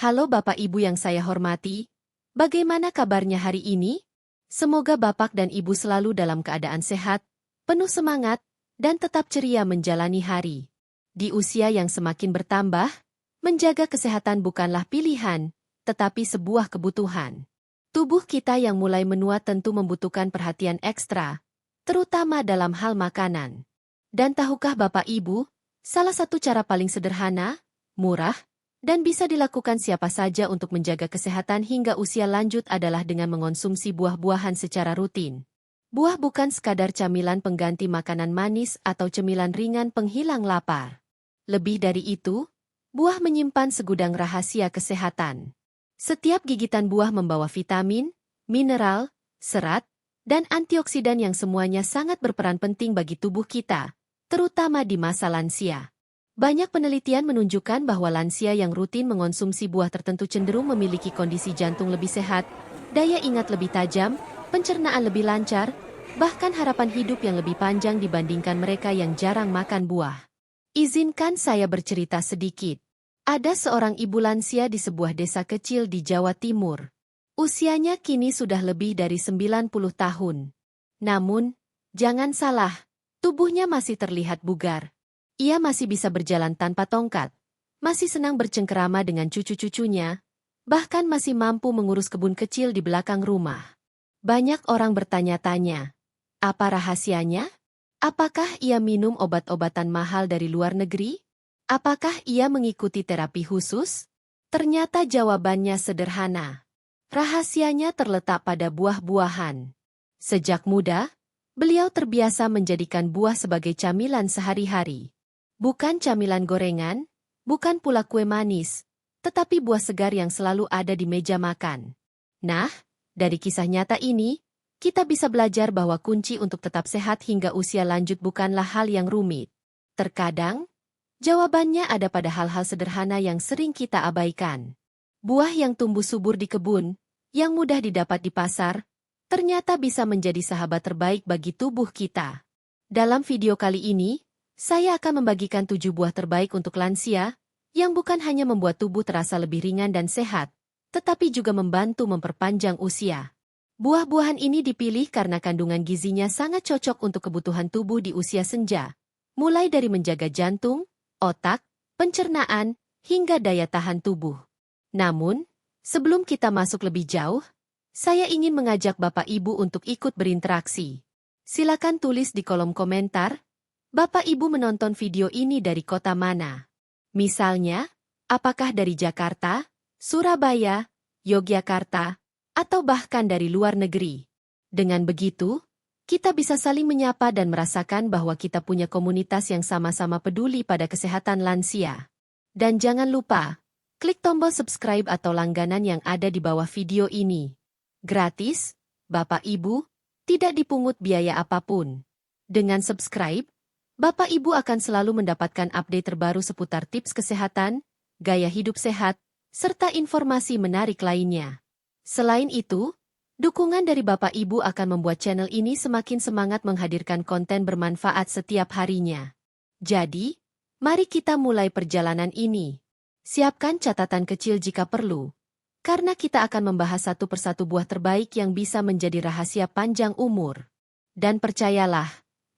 Halo Bapak Ibu yang saya hormati, bagaimana kabarnya hari ini? Semoga Bapak dan Ibu selalu dalam keadaan sehat, penuh semangat, dan tetap ceria menjalani hari. Di usia yang semakin bertambah, menjaga kesehatan bukanlah pilihan, tetapi sebuah kebutuhan. Tubuh kita yang mulai menua tentu membutuhkan perhatian ekstra, terutama dalam hal makanan. Dan tahukah Bapak Ibu, salah satu cara paling sederhana, murah, dan bisa dilakukan siapa saja untuk menjaga kesehatan hingga usia lanjut adalah dengan mengonsumsi buah-buahan secara rutin. Buah bukan sekadar camilan pengganti makanan manis atau cemilan ringan penghilang lapar. Lebih dari itu, buah menyimpan segudang rahasia kesehatan. Setiap gigitan buah membawa vitamin, mineral, serat, dan antioksidan yang semuanya sangat berperan penting bagi tubuh kita, terutama di masa lansia. Banyak penelitian menunjukkan bahwa lansia yang rutin mengonsumsi buah tertentu cenderung memiliki kondisi jantung lebih sehat, daya ingat lebih tajam, pencernaan lebih lancar, bahkan harapan hidup yang lebih panjang dibandingkan mereka yang jarang makan buah. Izinkan saya bercerita sedikit. Ada seorang ibu lansia di sebuah desa kecil di Jawa Timur. Usianya kini sudah lebih dari 90 tahun. Namun, jangan salah, tubuhnya masih terlihat bugar. Ia masih bisa berjalan tanpa tongkat, masih senang bercengkerama dengan cucu-cucunya, bahkan masih mampu mengurus kebun kecil di belakang rumah. Banyak orang bertanya-tanya, apa rahasianya? Apakah ia minum obat-obatan mahal dari luar negeri? Apakah ia mengikuti terapi khusus? Ternyata jawabannya sederhana. Rahasianya terletak pada buah-buahan. Sejak muda, beliau terbiasa menjadikan buah sebagai camilan sehari-hari. Bukan camilan gorengan, bukan pula kue manis, tetapi buah segar yang selalu ada di meja makan. Nah, dari kisah nyata ini, kita bisa belajar bahwa kunci untuk tetap sehat hingga usia lanjut bukanlah hal yang rumit. Terkadang, jawabannya ada pada hal-hal sederhana yang sering kita abaikan. Buah yang tumbuh subur di kebun, yang mudah didapat di pasar, ternyata bisa menjadi sahabat terbaik bagi tubuh kita. Dalam video kali ini, saya akan membagikan 7 buah terbaik untuk lansia, yang bukan hanya membuat tubuh terasa lebih ringan dan sehat, tetapi juga membantu memperpanjang usia. Buah-buahan ini dipilih karena kandungan gizinya sangat cocok untuk kebutuhan tubuh di usia senja, mulai dari menjaga jantung, otak, pencernaan, hingga daya tahan tubuh. Namun, sebelum kita masuk lebih jauh, saya ingin mengajak Bapak Ibu untuk ikut berinteraksi. Silakan tulis di kolom komentar, Bapak Ibu menonton video ini dari kota mana? Misalnya, apakah dari Jakarta, Surabaya, Yogyakarta, atau bahkan dari luar negeri? Dengan begitu, kita bisa saling menyapa dan merasakan bahwa kita punya komunitas yang sama-sama peduli pada kesehatan lansia. Dan jangan lupa, klik tombol subscribe atau langganan yang ada di bawah video ini. Gratis, Bapak Ibu, tidak dipungut biaya apapun. Dengan subscribe, Bapak Ibu akan selalu mendapatkan update terbaru seputar tips kesehatan, gaya hidup sehat, serta informasi menarik lainnya. Selain itu, dukungan dari Bapak Ibu akan membuat channel ini semakin semangat menghadirkan konten bermanfaat setiap harinya. Jadi, mari kita mulai perjalanan ini. Siapkan catatan kecil jika perlu, karena kita akan membahas satu persatu buah terbaik yang bisa menjadi rahasia panjang umur. Dan percayalah,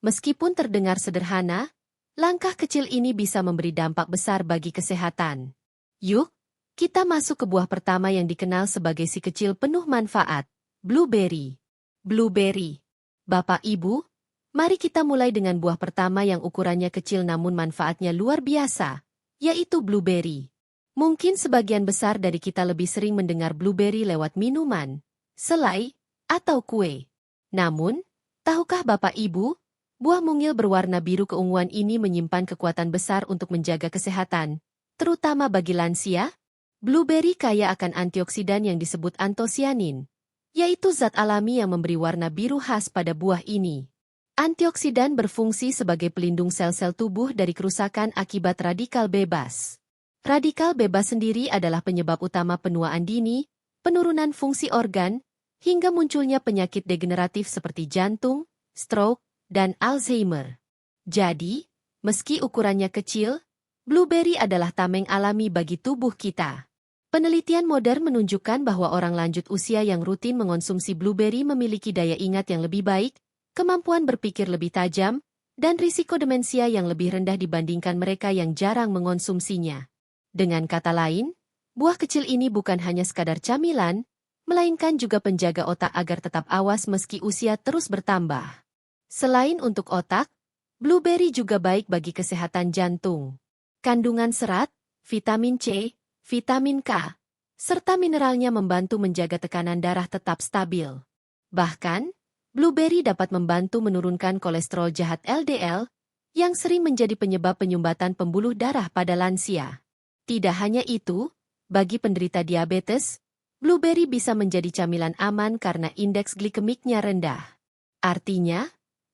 meskipun terdengar sederhana, langkah kecil ini bisa memberi dampak besar bagi kesehatan. Yuk, kita masuk ke buah pertama yang dikenal sebagai si kecil penuh manfaat, blueberry. Blueberry. Bapak Ibu, mari kita mulai dengan buah pertama yang ukurannya kecil namun manfaatnya luar biasa, yaitu blueberry. Mungkin sebagian besar dari kita lebih sering mendengar blueberry lewat minuman, selai, atau kue. Namun, tahukah Bapak Ibu, buah mungil berwarna biru keunguan ini menyimpan kekuatan besar untuk menjaga kesehatan, terutama bagi lansia? Blueberry kaya akan antioksidan yang disebut antosianin, yaitu zat alami yang memberi warna biru khas pada buah ini. Antioksidan berfungsi sebagai pelindung sel-sel tubuh dari kerusakan akibat radikal bebas. Radikal bebas sendiri adalah penyebab utama penuaan dini, penurunan fungsi organ, hingga munculnya penyakit degeneratif seperti jantung, stroke, dan Alzheimer. Jadi, meski ukurannya kecil, blueberry adalah tameng alami bagi tubuh kita. Penelitian modern menunjukkan bahwa orang lanjut usia yang rutin mengonsumsi blueberry memiliki daya ingat yang lebih baik, kemampuan berpikir lebih tajam, dan risiko demensia yang lebih rendah dibandingkan mereka yang jarang mengonsumsinya. Dengan kata lain, buah kecil ini bukan hanya sekadar camilan, melainkan juga penjaga otak agar tetap awas meski usia terus bertambah. Selain untuk otak, blueberry juga baik bagi kesehatan jantung. Kandungan serat, vitamin C, vitamin K, serta mineralnya membantu menjaga tekanan darah tetap stabil. Bahkan, blueberry dapat membantu menurunkan kolesterol jahat LDL, yang sering menjadi penyebab penyumbatan pembuluh darah pada lansia. Tidak hanya itu, bagi penderita diabetes, blueberry bisa menjadi camilan aman karena indeks glikemiknya rendah. Artinya,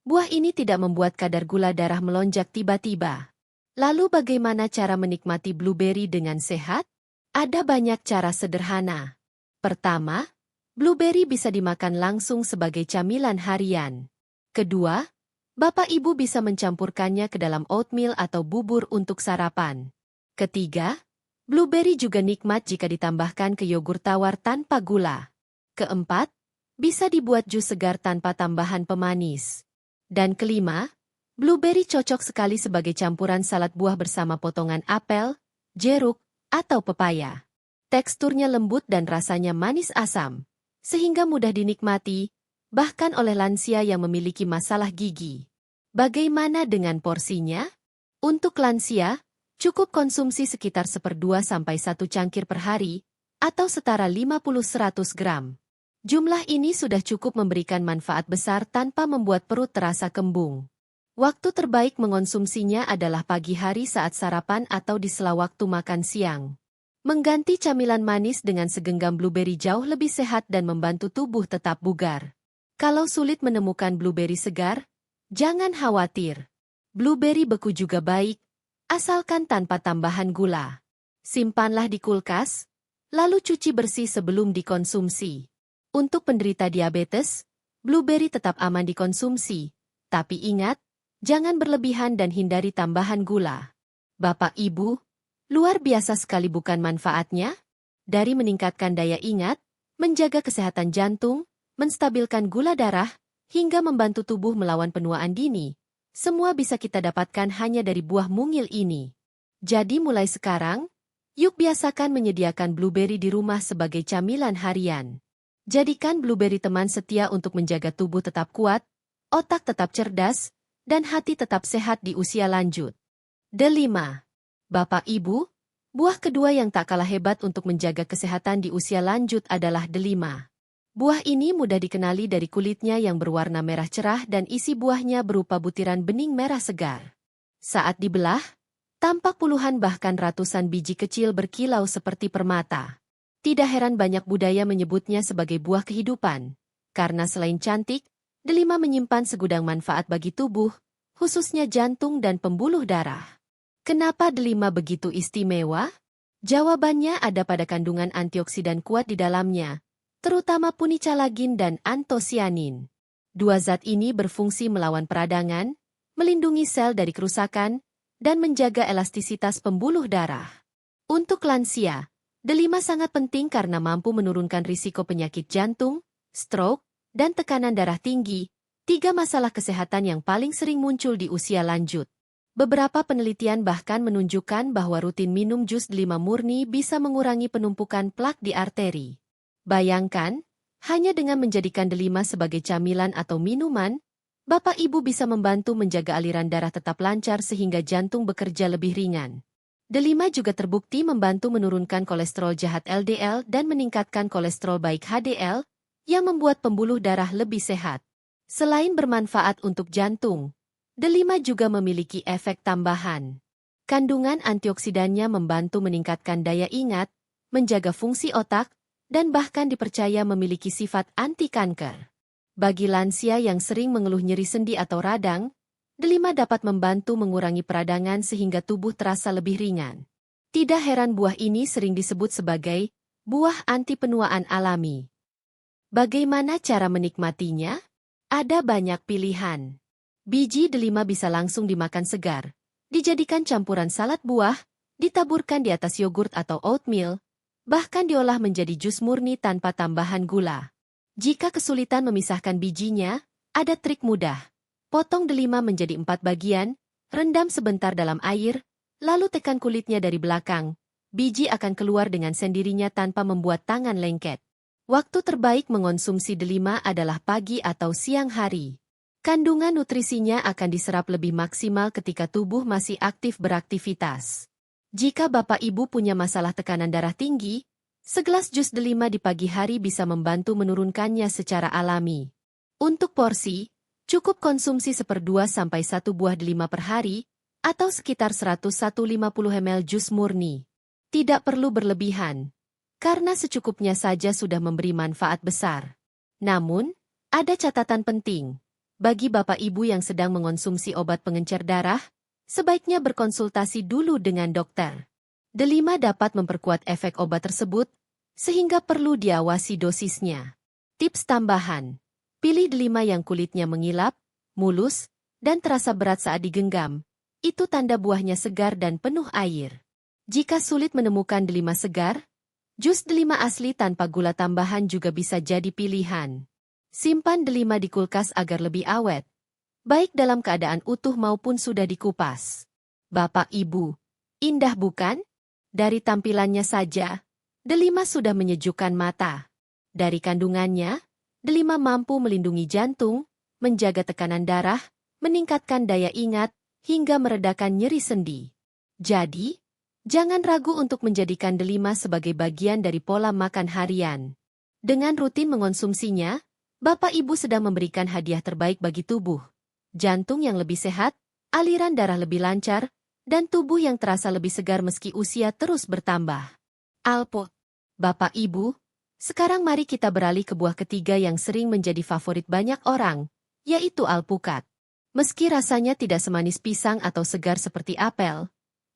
buah ini tidak membuat kadar gula darah melonjak tiba-tiba. Lalu bagaimana cara menikmati blueberry dengan sehat? Ada banyak cara sederhana. Pertama, blueberry bisa dimakan langsung sebagai camilan harian. Kedua, Bapak Ibu bisa mencampurkannya ke dalam oatmeal atau bubur untuk sarapan. Ketiga, blueberry juga nikmat jika ditambahkan ke yogur tawar tanpa gula. Keempat, bisa dibuat jus segar tanpa tambahan pemanis. Dan kelima, blueberry cocok sekali sebagai campuran salad buah bersama potongan apel, jeruk, atau pepaya. Teksturnya lembut dan rasanya manis asam, sehingga mudah dinikmati, bahkan oleh lansia yang memiliki masalah gigi. Bagaimana dengan porsinya? Untuk lansia, cukup konsumsi sekitar 1/2–1 cangkir per hari, atau setara 50–100 gram. Jumlah ini sudah cukup memberikan manfaat besar tanpa membuat perut terasa kembung. Waktu terbaik mengonsumsinya adalah pagi hari saat sarapan atau di sela waktu makan siang. Mengganti camilan manis dengan segenggam blueberry jauh lebih sehat dan membantu tubuh tetap bugar. Kalau sulit menemukan blueberry segar, jangan khawatir. Blueberry beku juga baik, asalkan tanpa tambahan gula. Simpanlah di kulkas, lalu cuci bersih sebelum dikonsumsi. Untuk penderita diabetes, blueberry tetap aman dikonsumsi, tapi ingat, jangan berlebihan dan hindari tambahan gula. Bapak Ibu, luar biasa sekali bukan manfaatnya? Dari meningkatkan daya ingat, menjaga kesehatan jantung, menstabilkan gula darah, hingga membantu tubuh melawan penuaan dini. Semua bisa kita dapatkan hanya dari buah mungil ini. Jadi mulai sekarang, yuk biasakan menyediakan blueberry di rumah sebagai camilan harian. Jadikan blueberry teman setia untuk menjaga tubuh tetap kuat, otak tetap cerdas, dan hati tetap sehat di usia lanjut. Delima. Bapak Ibu, buah kedua yang tak kalah hebat untuk menjaga kesehatan di usia lanjut adalah delima. Buah ini mudah dikenali dari kulitnya yang berwarna merah cerah dan isi buahnya berupa butiran bening merah segar. Saat dibelah, tampak puluhan bahkan ratusan biji kecil berkilau seperti permata. Tidak heran banyak budaya menyebutnya sebagai buah kehidupan, karena selain cantik, delima menyimpan segudang manfaat bagi tubuh, khususnya jantung dan pembuluh darah. Kenapa delima begitu istimewa? Jawabannya ada pada kandungan antioksidan kuat di dalamnya, terutama punicalagin dan antosianin. Dua zat ini berfungsi melawan peradangan, melindungi sel dari kerusakan, dan menjaga elastisitas pembuluh darah. Untuk lansia, delima sangat penting karena mampu menurunkan risiko penyakit jantung, stroke, dan tekanan darah tinggi, 3 masalah kesehatan yang paling sering muncul di usia lanjut. Beberapa penelitian bahkan menunjukkan bahwa rutin minum jus delima murni bisa mengurangi penumpukan plak di arteri. Bayangkan, hanya dengan menjadikan delima sebagai camilan atau minuman, Bapak Ibu bisa membantu menjaga aliran darah tetap lancar sehingga jantung bekerja lebih ringan. Delima juga terbukti membantu menurunkan kolesterol jahat LDL dan meningkatkan kolesterol baik HDL, yang membuat pembuluh darah lebih sehat. Selain bermanfaat untuk jantung, delima juga memiliki efek tambahan. Kandungan antioksidannya membantu meningkatkan daya ingat, menjaga fungsi otak, dan bahkan dipercaya memiliki sifat anti-kanker. Bagi lansia yang sering mengeluh nyeri sendi atau radang, delima dapat membantu mengurangi peradangan sehingga tubuh terasa lebih ringan. Tidak heran buah ini sering disebut sebagai buah anti penuaan alami. Bagaimana cara menikmatinya? Ada banyak pilihan. Biji delima bisa langsung dimakan segar, dijadikan campuran salad buah, ditaburkan di atas yogurt atau oatmeal, Bahkan diolah menjadi jus murni tanpa tambahan gula. Jika kesulitan memisahkan bijinya, ada trik mudah. Potong delima menjadi 4 bagian, rendam sebentar dalam air, lalu tekan kulitnya dari belakang. Biji akan keluar dengan sendirinya tanpa membuat tangan lengket. Waktu terbaik mengonsumsi delima adalah pagi atau siang hari. Kandungan nutrisinya akan diserap lebih maksimal ketika tubuh masih aktif beraktivitas. Jika Bapak Ibu punya masalah tekanan darah tinggi, segelas jus delima di pagi hari bisa membantu menurunkannya secara alami. Untuk porsi, cukup konsumsi 1/2–1 buah delima per hari, atau sekitar 100–150 ml jus murni. Tidak perlu berlebihan, karena secukupnya saja sudah memberi manfaat besar. Namun, ada catatan penting. Bagi Bapak Ibu yang sedang mengonsumsi obat pengencer darah, sebaiknya berkonsultasi dulu dengan dokter. Delima dapat memperkuat efek obat tersebut, sehingga perlu diawasi dosisnya. Tips tambahan: pilih delima yang kulitnya mengilap, mulus, dan terasa berat saat digenggam. Itu tanda buahnya segar dan penuh air. Jika sulit menemukan delima segar, jus delima asli tanpa gula tambahan juga bisa jadi pilihan. Simpan delima di kulkas agar lebih awet, baik dalam keadaan utuh maupun sudah dikupas. Bapak Ibu, indah bukan? Dari tampilannya saja, delima sudah menyejukkan mata. Dari kandungannya, delima mampu melindungi jantung, menjaga tekanan darah, meningkatkan daya ingat, hingga meredakan nyeri sendi. Jadi, jangan ragu untuk menjadikan delima sebagai bagian dari pola makan harian. Dengan rutin mengonsumsinya, Bapak Ibu sedang memberikan hadiah terbaik bagi tubuh. Jantung yang lebih sehat, aliran darah lebih lancar, dan tubuh yang terasa lebih segar meski usia terus bertambah. Alpot. Bapak Ibu, sekarang mari kita beralih ke buah ketiga yang sering menjadi favorit banyak orang, yaitu alpukat. Meski rasanya tidak semanis pisang atau segar seperti apel,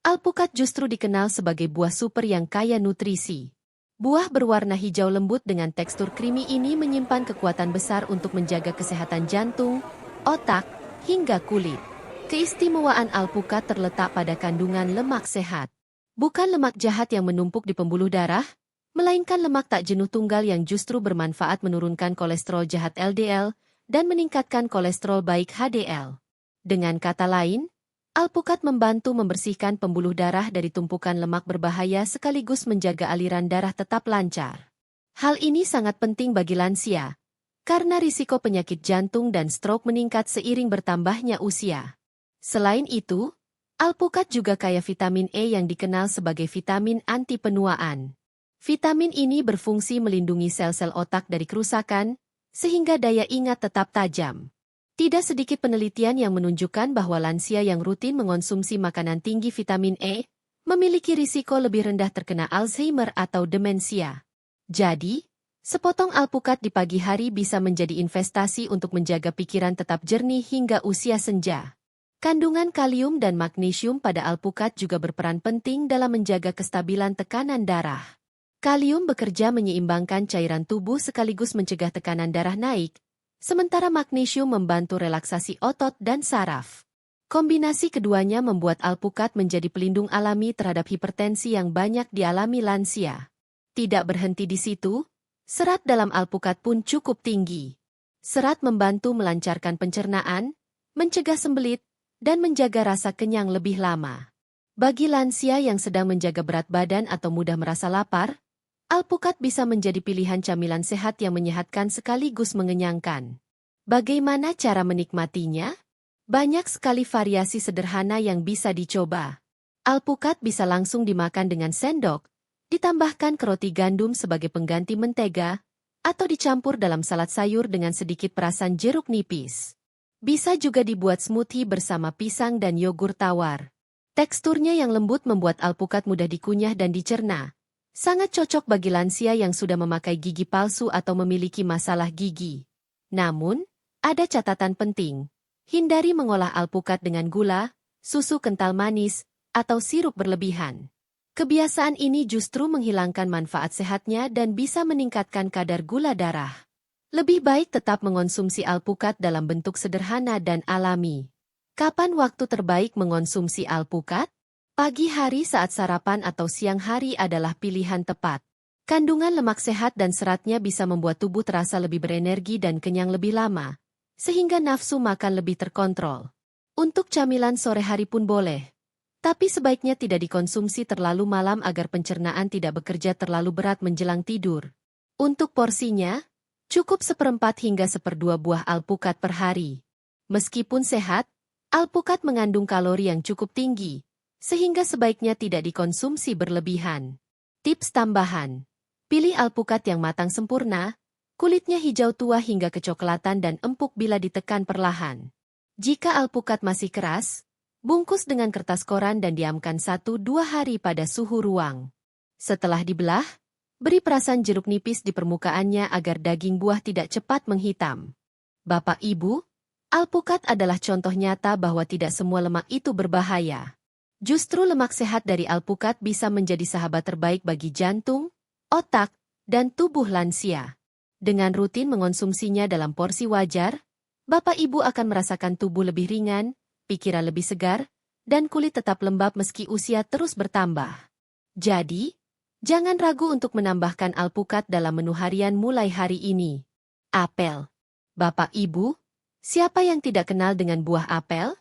alpukat justru dikenal sebagai buah super yang kaya nutrisi. Buah berwarna hijau lembut dengan tekstur krimi ini menyimpan kekuatan besar untuk menjaga kesehatan jantung, otak, hingga kulit. Keistimewaan alpukat terletak pada kandungan lemak sehat. Bukan lemak jahat yang menumpuk di pembuluh darah, melainkan lemak tak jenuh tunggal yang justru bermanfaat menurunkan kolesterol jahat LDL dan meningkatkan kolesterol baik HDL. Dengan kata lain, alpukat membantu membersihkan pembuluh darah dari tumpukan lemak berbahaya sekaligus menjaga aliran darah tetap lancar. Hal ini sangat penting bagi lansia, karena risiko penyakit jantung dan stroke meningkat seiring bertambahnya usia. Selain itu, alpukat juga kaya vitamin E yang dikenal sebagai vitamin anti penuaan. Vitamin ini berfungsi melindungi sel-sel otak dari kerusakan, sehingga daya ingat tetap tajam. Tidak sedikit penelitian yang menunjukkan bahwa lansia yang rutin mengonsumsi makanan tinggi vitamin E memiliki risiko lebih rendah terkena Alzheimer atau demensia. Jadi, sepotong alpukat di pagi hari bisa menjadi investasi untuk menjaga pikiran tetap jernih hingga usia senja. Kandungan kalium dan magnesium pada alpukat juga berperan penting dalam menjaga kestabilan tekanan darah. Kalium bekerja menyeimbangkan cairan tubuh sekaligus mencegah tekanan darah naik, sementara magnesium membantu relaksasi otot dan saraf. Kombinasi keduanya membuat alpukat menjadi pelindung alami terhadap hipertensi yang banyak dialami lansia. Tidak berhenti di situ, serat dalam alpukat pun cukup tinggi. Serat membantu melancarkan pencernaan, mencegah sembelit, dan menjaga rasa kenyang lebih lama. Bagi lansia yang sedang menjaga berat badan atau mudah merasa lapar, alpukat bisa menjadi pilihan camilan sehat yang menyehatkan sekaligus mengenyangkan. Bagaimana cara menikmatinya? Banyak sekali variasi sederhana yang bisa dicoba. Alpukat bisa langsung dimakan dengan sendok, ditambahkan ke roti gandum sebagai pengganti mentega, atau dicampur dalam salad sayur dengan sedikit perasan jeruk nipis. Bisa juga dibuat smoothie bersama pisang dan yogur tawar. Teksturnya yang lembut membuat alpukat mudah dikunyah dan dicerna. Sangat cocok bagi lansia yang sudah memakai gigi palsu atau memiliki masalah gigi. Namun, ada catatan penting. Hindari mengolah alpukat dengan gula, susu kental manis, atau sirup berlebihan. Kebiasaan ini justru menghilangkan manfaat sehatnya dan bisa meningkatkan kadar gula darah. Lebih baik tetap mengonsumsi alpukat dalam bentuk sederhana dan alami. Kapan waktu terbaik mengonsumsi alpukat? Pagi hari saat sarapan atau siang hari adalah pilihan tepat. Kandungan lemak sehat dan seratnya bisa membuat tubuh terasa lebih berenergi dan kenyang lebih lama, sehingga nafsu makan lebih terkontrol. Untuk camilan sore hari pun boleh, tapi sebaiknya tidak dikonsumsi terlalu malam agar pencernaan tidak bekerja terlalu berat menjelang tidur. Untuk porsinya, cukup 1/4 hingga 1/2 buah alpukat per hari. Meskipun sehat, alpukat mengandung kalori yang cukup tinggi, sehingga sebaiknya tidak dikonsumsi berlebihan. Tips tambahan: pilih alpukat yang matang sempurna, kulitnya hijau tua hingga kecoklatan dan empuk bila ditekan perlahan. Jika alpukat masih keras, bungkus dengan kertas koran dan diamkan 1-2 hari pada suhu ruang. Setelah dibelah, beri perasan jeruk nipis di permukaannya agar daging buah tidak cepat menghitam. Bapak Ibu, alpukat adalah contoh nyata bahwa tidak semua lemak itu berbahaya. Justru lemak sehat dari alpukat bisa menjadi sahabat terbaik bagi jantung, otak, dan tubuh lansia. Dengan rutin mengonsumsinya dalam porsi wajar, Bapak Ibu akan merasakan tubuh lebih ringan, pikiran lebih segar, dan kulit tetap lembab meski usia terus bertambah. Jadi, jangan ragu untuk menambahkan alpukat dalam menu harian mulai hari ini. Apel. Bapak Ibu, siapa yang tidak kenal dengan buah apel?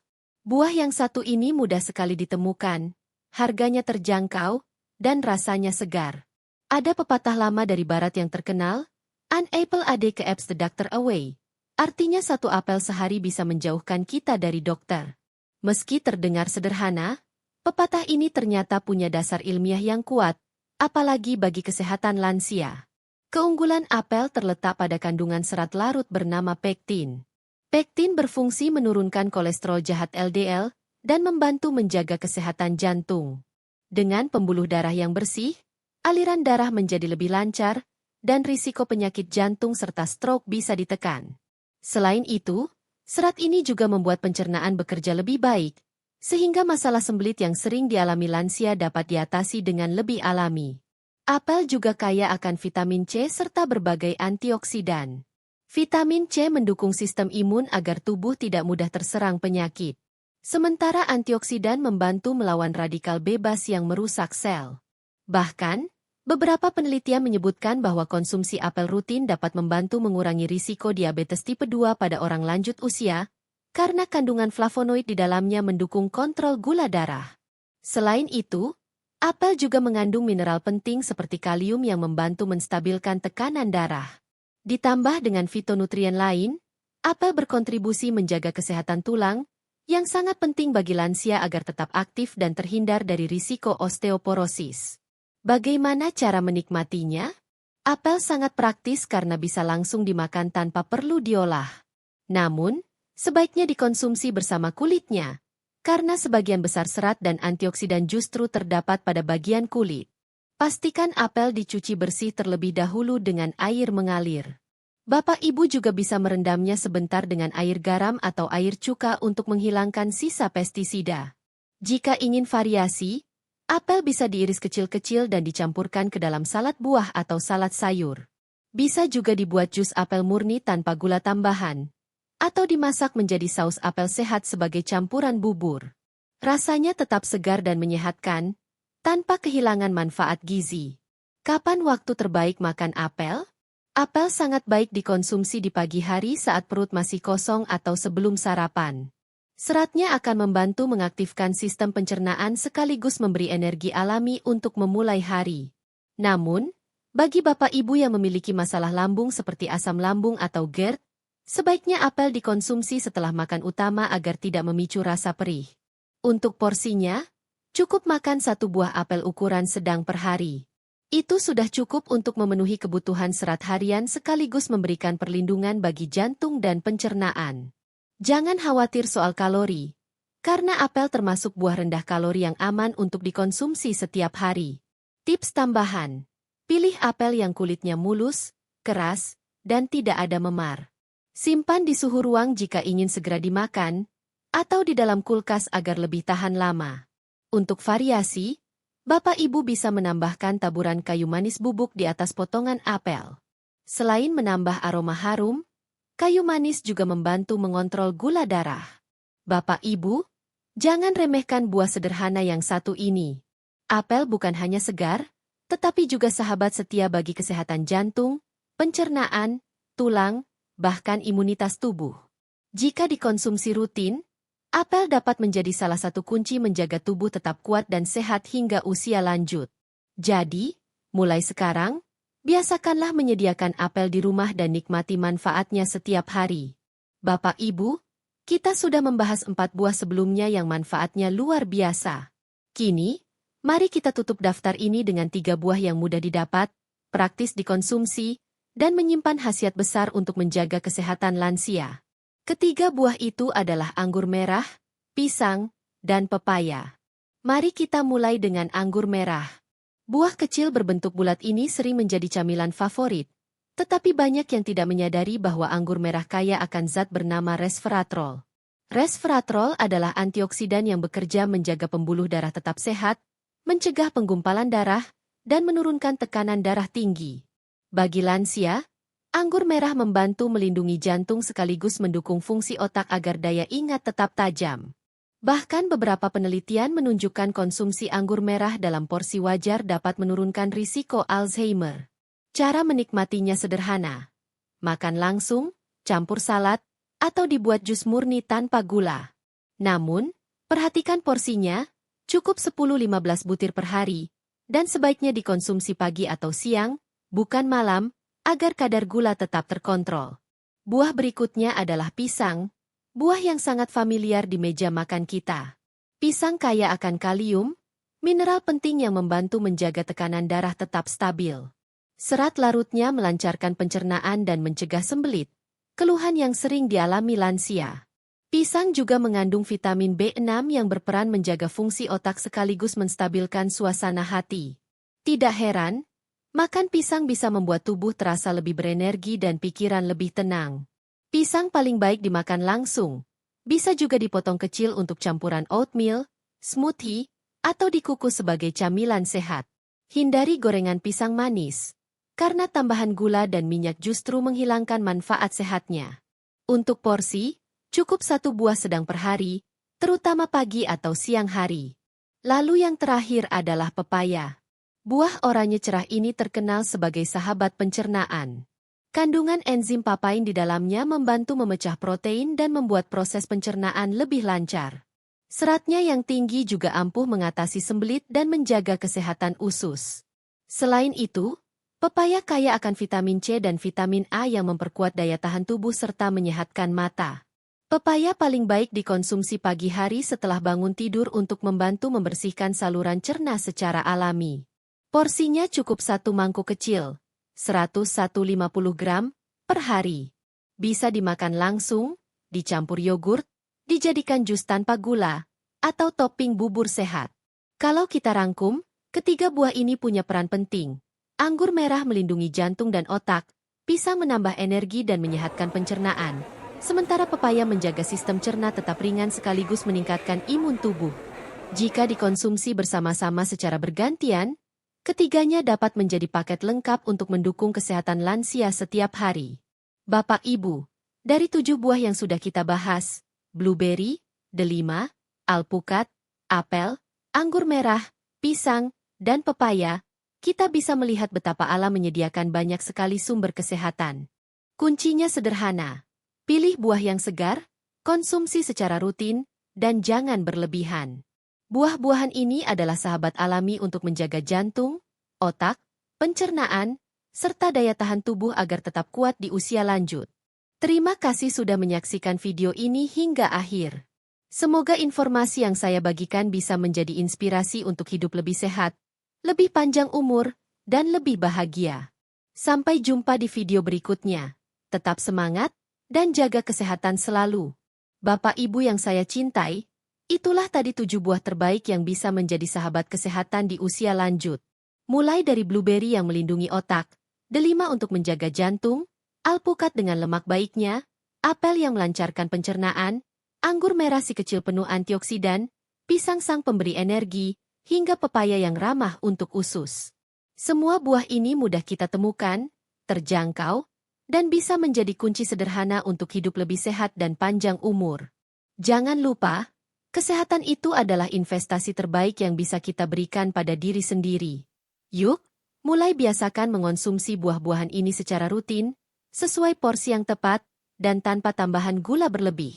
Buah yang satu ini mudah sekali ditemukan, harganya terjangkau, dan rasanya segar. Ada pepatah lama dari barat yang terkenal, "An apple a day keeps the doctor away." Artinya satu apel sehari bisa menjauhkan kita dari dokter. Meski terdengar sederhana, pepatah ini ternyata punya dasar ilmiah yang kuat, apalagi bagi kesehatan lansia. Keunggulan apel terletak pada kandungan serat larut bernama pektin. Pektin berfungsi menurunkan kolesterol jahat LDL dan membantu menjaga kesehatan jantung. Dengan pembuluh darah yang bersih, aliran darah menjadi lebih lancar, dan risiko penyakit jantung serta stroke bisa ditekan. Selain itu, serat ini juga membuat pencernaan bekerja lebih baik, sehingga masalah sembelit yang sering dialami lansia dapat diatasi dengan lebih alami. Apel juga kaya akan vitamin C serta berbagai antioksidan. Vitamin C mendukung sistem imun agar tubuh tidak mudah terserang penyakit. Sementara antioksidan membantu melawan radikal bebas yang merusak sel. Bahkan, beberapa penelitian menyebutkan bahwa konsumsi apel rutin dapat membantu mengurangi risiko diabetes tipe 2 pada orang lanjut usia, karena kandungan flavonoid di dalamnya mendukung kontrol gula darah. Selain itu, apel juga mengandung mineral penting seperti kalium yang membantu menstabilkan tekanan darah. Ditambah dengan fitonutrien lain, apel berkontribusi menjaga kesehatan tulang, yang sangat penting bagi lansia agar tetap aktif dan terhindar dari risiko osteoporosis. Bagaimana cara menikmatinya? Apel sangat praktis karena bisa langsung dimakan tanpa perlu diolah. Namun, sebaiknya dikonsumsi bersama kulitnya, karena sebagian besar serat dan antioksidan justru terdapat pada bagian kulit. Pastikan apel dicuci bersih terlebih dahulu dengan air mengalir. Bapak Ibu juga bisa merendamnya sebentar dengan air garam atau air cuka untuk menghilangkan sisa pestisida. Jika ingin variasi, apel bisa diiris kecil-kecil dan dicampurkan ke dalam salad buah atau salad sayur. Bisa juga dibuat jus apel murni tanpa gula tambahan, atau dimasak menjadi saus apel sehat sebagai campuran bubur. Rasanya tetap segar dan menyehatkan, tanpa kehilangan manfaat gizi. Kapan waktu terbaik makan apel? Apel sangat baik dikonsumsi di pagi hari saat perut masih kosong atau sebelum sarapan. Seratnya akan membantu mengaktifkan sistem pencernaan sekaligus memberi energi alami untuk memulai hari. Namun, bagi Bapak Ibu yang memiliki masalah lambung seperti asam lambung atau GERD, sebaiknya apel dikonsumsi setelah makan utama agar tidak memicu rasa perih. Untuk porsinya, cukup makan 1 buah apel ukuran sedang per hari. Itu sudah cukup untuk memenuhi kebutuhan serat harian sekaligus memberikan perlindungan bagi jantung dan pencernaan. Jangan khawatir soal kalori, karena apel termasuk buah rendah kalori yang aman untuk dikonsumsi setiap hari. Tips tambahan: pilih apel yang kulitnya mulus, keras, dan tidak ada memar. Simpan di suhu ruang jika ingin segera dimakan, atau di dalam kulkas agar lebih tahan lama. Untuk variasi, Bapak Ibu bisa menambahkan taburan kayu manis bubuk di atas potongan apel. Selain menambah aroma harum, kayu manis juga membantu mengontrol gula darah. Bapak Ibu, jangan remehkan buah sederhana yang satu ini. Apel bukan hanya segar, tetapi juga sahabat setia bagi kesehatan jantung, pencernaan, tulang, bahkan imunitas tubuh. Jika dikonsumsi rutin, apel dapat menjadi salah satu kunci menjaga tubuh tetap kuat dan sehat hingga usia lanjut. Jadi, mulai sekarang, biasakanlah menyediakan apel di rumah dan nikmati manfaatnya setiap hari. Bapak Ibu, kita sudah membahas 4 buah sebelumnya yang manfaatnya luar biasa. Kini, mari kita tutup daftar ini dengan 3 buah yang mudah didapat, praktis dikonsumsi, dan menyimpan khasiat besar untuk menjaga kesehatan lansia. Ketiga buah itu adalah anggur merah, pisang, dan pepaya. Mari kita mulai dengan anggur merah. Buah kecil berbentuk bulat ini sering menjadi camilan favorit, tetapi banyak yang tidak menyadari bahwa anggur merah kaya akan zat bernama resveratrol. Resveratrol adalah antioksidan yang bekerja menjaga pembuluh darah tetap sehat, mencegah penggumpalan darah, dan menurunkan tekanan darah tinggi. Bagi lansia, anggur merah membantu melindungi jantung sekaligus mendukung fungsi otak agar daya ingat tetap tajam. Bahkan beberapa penelitian menunjukkan konsumsi anggur merah dalam porsi wajar dapat menurunkan risiko Alzheimer. Cara menikmatinya sederhana. Makan langsung, campur salad, atau dibuat jus murni tanpa gula. Namun, perhatikan porsinya, cukup 10-15 butir per hari, dan sebaiknya dikonsumsi pagi atau siang, bukan malam, agar kadar gula tetap terkontrol. Buah berikutnya adalah pisang, buah yang sangat familiar di meja makan kita. Pisang kaya akan kalium, mineral penting yang membantu menjaga tekanan darah tetap stabil. Serat larutnya melancarkan pencernaan dan mencegah sembelit, keluhan yang sering dialami lansia. Pisang juga mengandung vitamin B6 yang berperan menjaga fungsi otak sekaligus menstabilkan suasana hati. Tidak heran, makan pisang bisa membuat tubuh terasa lebih berenergi dan pikiran lebih tenang. Pisang paling baik dimakan langsung. Bisa juga dipotong kecil untuk campuran oatmeal, smoothie, atau dikukus sebagai camilan sehat. Hindari gorengan pisang manis, karena tambahan gula dan minyak justru menghilangkan manfaat sehatnya. Untuk porsi, cukup 1 buah sedang per hari, terutama pagi atau siang hari. Lalu yang terakhir adalah pepaya. Buah oranye cerah ini terkenal sebagai sahabat pencernaan. Kandungan enzim papain di dalamnya membantu memecah protein dan membuat proses pencernaan lebih lancar. Seratnya yang tinggi juga ampuh mengatasi sembelit dan menjaga kesehatan usus. Selain itu, pepaya kaya akan vitamin C dan vitamin A yang memperkuat daya tahan tubuh serta menyehatkan mata. Pepaya paling baik dikonsumsi pagi hari setelah bangun tidur untuk membantu membersihkan saluran cerna secara alami. Porsinya cukup 1 mangkuk kecil, 100-150 gram, per hari. Bisa dimakan langsung, dicampur yogurt, dijadikan jus tanpa gula, atau topping bubur sehat. Kalau kita rangkum, ketiga buah ini punya peran penting. Anggur merah melindungi jantung dan otak, pisang menambah energi dan menyehatkan pencernaan, sementara pepaya menjaga sistem cerna tetap ringan sekaligus meningkatkan imun tubuh. Jika dikonsumsi bersama-sama secara bergantian, ketiganya dapat menjadi paket lengkap untuk mendukung kesehatan lansia setiap hari. Bapak Ibu, dari 7 buah yang sudah kita bahas, blueberry, delima, alpukat, apel, anggur merah, pisang, dan pepaya, kita bisa melihat betapa alam menyediakan banyak sekali sumber kesehatan. Kuncinya sederhana, pilih buah yang segar, konsumsi secara rutin, dan jangan berlebihan. Buah-buahan ini adalah sahabat alami untuk menjaga jantung, otak, pencernaan, serta daya tahan tubuh agar tetap kuat di usia lanjut. Terima kasih sudah menyaksikan video ini hingga akhir. Semoga informasi yang saya bagikan bisa menjadi inspirasi untuk hidup lebih sehat, lebih panjang umur, dan lebih bahagia. Sampai jumpa di video berikutnya. Tetap semangat, dan jaga kesehatan selalu. Bapak Ibu yang saya cintai, itulah tadi 7 buah terbaik yang bisa menjadi sahabat kesehatan di usia lanjut. Mulai dari blueberry yang melindungi otak, delima untuk menjaga jantung, alpukat dengan lemak baiknya, apel yang melancarkan pencernaan, anggur merah si kecil penuh antioksidan, pisang sang pemberi energi, hingga pepaya yang ramah untuk usus. Semua buah ini mudah kita temukan, terjangkau, dan bisa menjadi kunci sederhana untuk hidup lebih sehat dan panjang umur. Jangan lupa, kesehatan itu adalah investasi terbaik yang bisa kita berikan pada diri sendiri. Yuk, Mulai biasakan mengonsumsi buah-buahan ini secara rutin, sesuai porsi yang tepat, dan tanpa tambahan gula berlebih.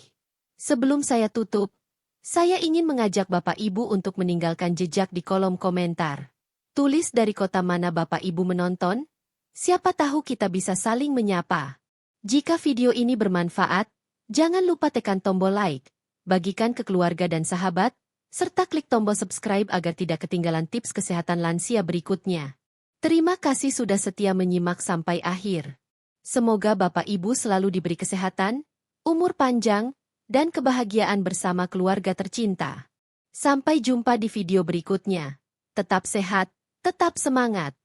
Sebelum saya tutup, saya ingin mengajak Bapak Ibu untuk meninggalkan jejak di kolom komentar. Tulis dari kota mana Bapak Ibu menonton, siapa tahu kita bisa saling menyapa. Jika video ini bermanfaat, jangan lupa tekan tombol like, bagikan ke keluarga dan sahabat, serta klik tombol subscribe agar tidak ketinggalan tips kesehatan lansia berikutnya. Terima kasih sudah setia menyimak sampai akhir. Semoga Bapak Ibu selalu diberi kesehatan, umur panjang, dan kebahagiaan bersama keluarga tercinta. Sampai jumpa di video berikutnya. Tetap sehat, tetap semangat.